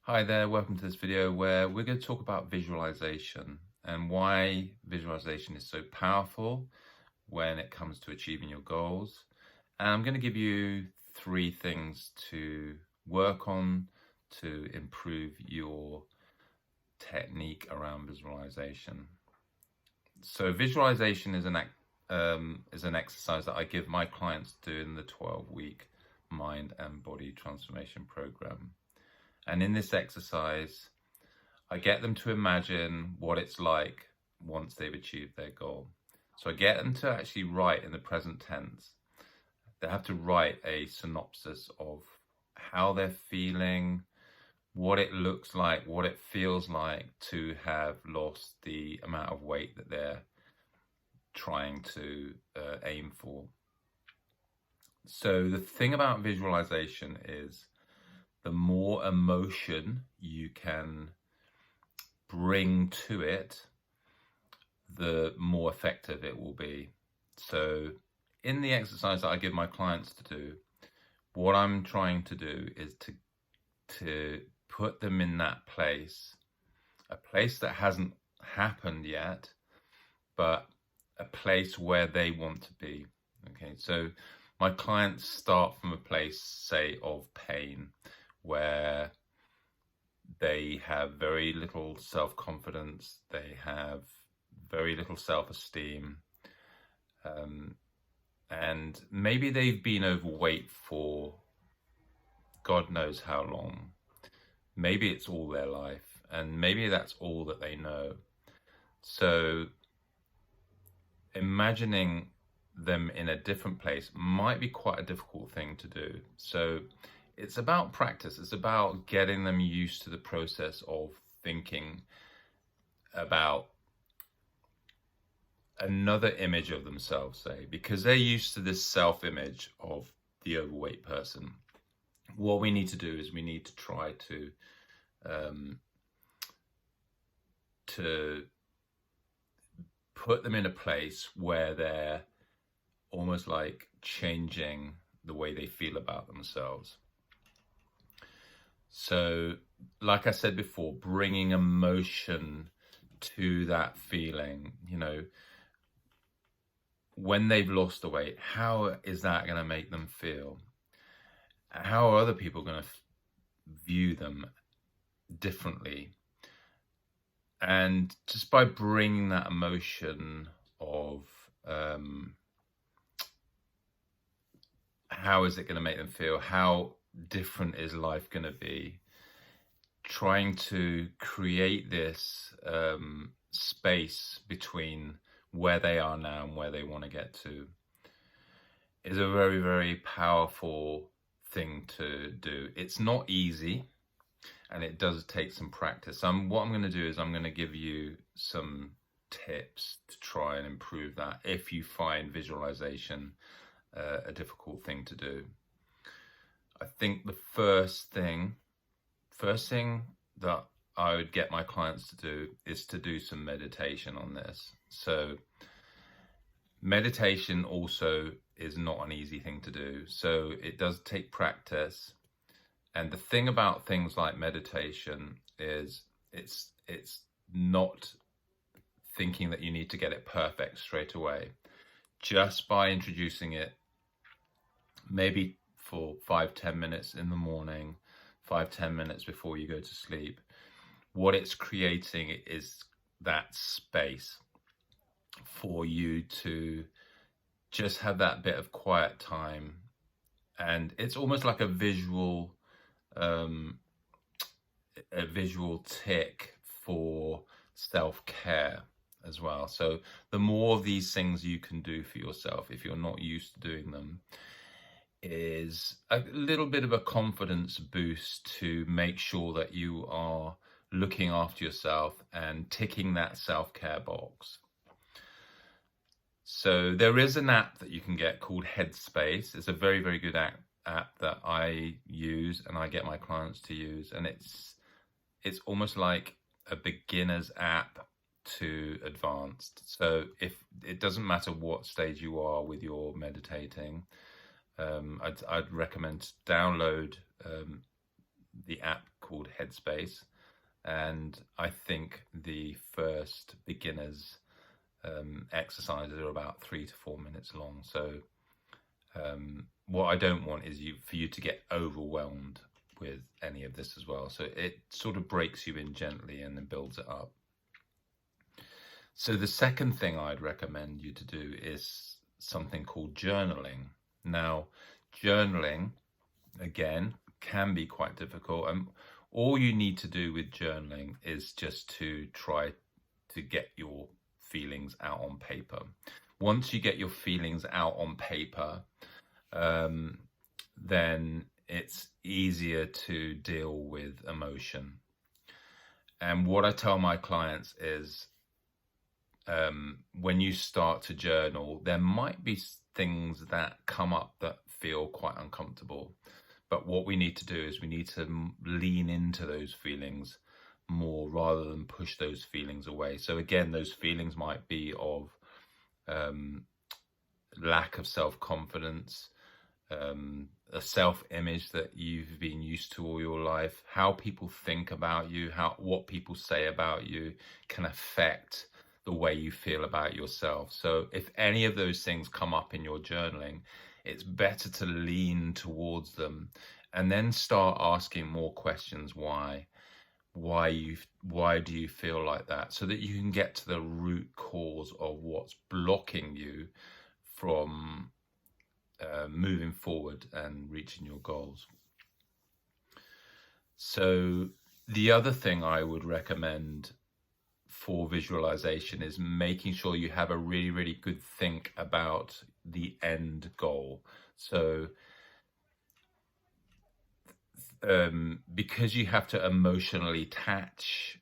Hi there, welcome to this video where we're going to talk about visualization and why visualization is so powerful when it comes to achieving your goals. And I'm going to give you 3 things to work on to improve your technique around visualization. So visualization is an exercise that I give my clients to do in the 12-week mind and body transformation program. And in this exercise, I get them to imagine what it's like once they've achieved their goal. So I get them to actually write in the present tense. They have to write a synopsis of how they're feeling, what it looks like, what it feels like to have lost the amount of weight that they're trying to aim for. So the thing about visualization is the more emotion you can bring to it, the more effective it will be. So in the exercise that I give my clients to do, what I'm trying to do is to put them in that place, a place that hasn't happened yet, but a place where they want to be. Okay, so my clients start from a place, say, of pain, where they have very little self-confidence, they have very little self-esteem, and maybe they've been overweight for God knows how long. Maybe it's all their life, and maybe that's all that they know. So imagining them in a different place might be quite a difficult thing to do. So it's about practice. It's about getting them used to the process of thinking about another image of themselves, say, because they're used to this self-image of the overweight person. What we need to do is we need to try to put them in a place where they're almost like changing the way they feel about themselves. So, like I said before, bringing emotion to that feeling, when they've lost the weight, how is that going to make them feel? How are other people going to view them differently? And just by bringing that emotion of how is it going to make them feel? How different is life going to be? Trying to create this space between where they are now and where they want to get to is a very, very powerful thing to do. It's not easy, and it does take some practice. What I'm going to do is I'm going to give you some tips to try and improve that if you find visualization a difficult thing to do. I think the first thing that I would get my clients to do is to do some meditation on this. So meditation also is not an easy thing to do. So it does take practice. And the thing about things like meditation is it's not thinking that you need to get it perfect straight away. Just by introducing it, maybe for 5-10 minutes in the morning, 5-10 minutes before you go to sleep, what it's creating is that space for you to just have that bit of quiet time. And it's almost like a visual tick for self-care as well. So the more of these things you can do for yourself, if you're not used to doing them, is a little bit of a confidence boost to make sure that you are looking after yourself and ticking that self-care box. So there is an app that you can get called Headspace. It's a very, very good app that I use and I get my clients to use, and it's almost like a beginner's app to advanced. So if it doesn't matter what stage you are with your meditating, I'd recommend to download the app called Headspace. And I think the first beginners exercises are about 3 to 4 minutes long. So what I don't want is for you to get overwhelmed with any of this as well. So it sort of breaks you in gently and then builds it up. So the second thing I'd recommend you to do is something called journaling. Now, journaling, again, can be quite difficult. And all you need to do with journaling is just to try to get your feelings out on paper. Once you get your feelings out on paper, then it's easier to deal with emotion. And what I tell my clients is, when you start to journal, there might be things that come up that feel quite uncomfortable. But what we need to do is we need to lean into those feelings more rather than push those feelings away. So again, those feelings might be of lack of self-confidence, a self-image that you've been used to all your life, how people think about you, what people say about you can affect the way you feel about yourself. So if any of those things come up in your journaling, it's better to lean towards them and then start asking more questions. Why do you feel like that? So that you can get to the root cause of what's blocking you from moving forward and reaching your goals. So the other thing I would recommend for visualization is making sure you have a really, really good think about the end goal. So because you have to emotionally attach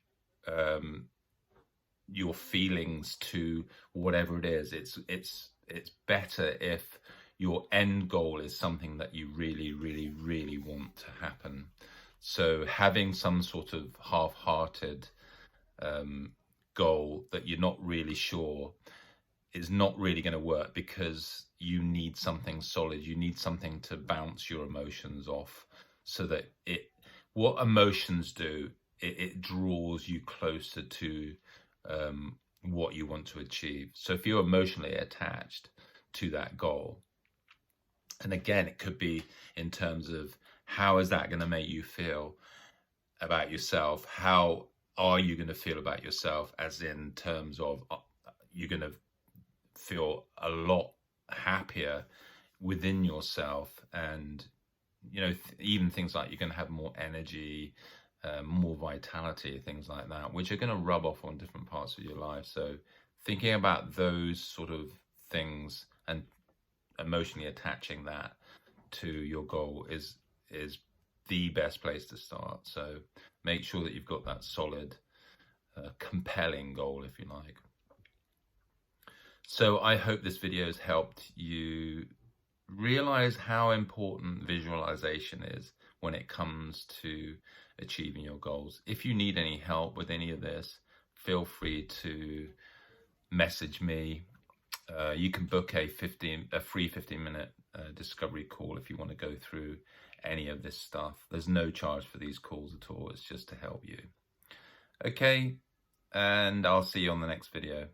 your feelings to whatever it is, it's better if your end goal is something that you really, really, really want to happen. So having some sort of half-hearted goal that you're not really sure is not really going to work, because you need something solid. You need something to bounce your emotions off, so that what emotions do, it draws you closer to what you want to achieve. So if you're emotionally attached to that goal, and again, it could be in terms of how is that going to make you feel about yourself? How are you going to feel about yourself, as in terms of you're going to feel a lot happier within yourself, and even things like you're going to have more energy, more vitality, things like that, which are going to rub off on different parts of your life. So thinking about those sort of things and emotionally attaching that to your goal is the best place to start. So make sure that you've got that solid, compelling goal, if you like. So I hope this video has helped you realize how important visualization is when it comes to achieving your goals. If you need any help with any of this, feel free to message me. You can book a free 15-minute discovery call if you want to go through any of this stuff. There's no charge for these calls at all. It's just to help you. Okay, and I'll see you on the next video.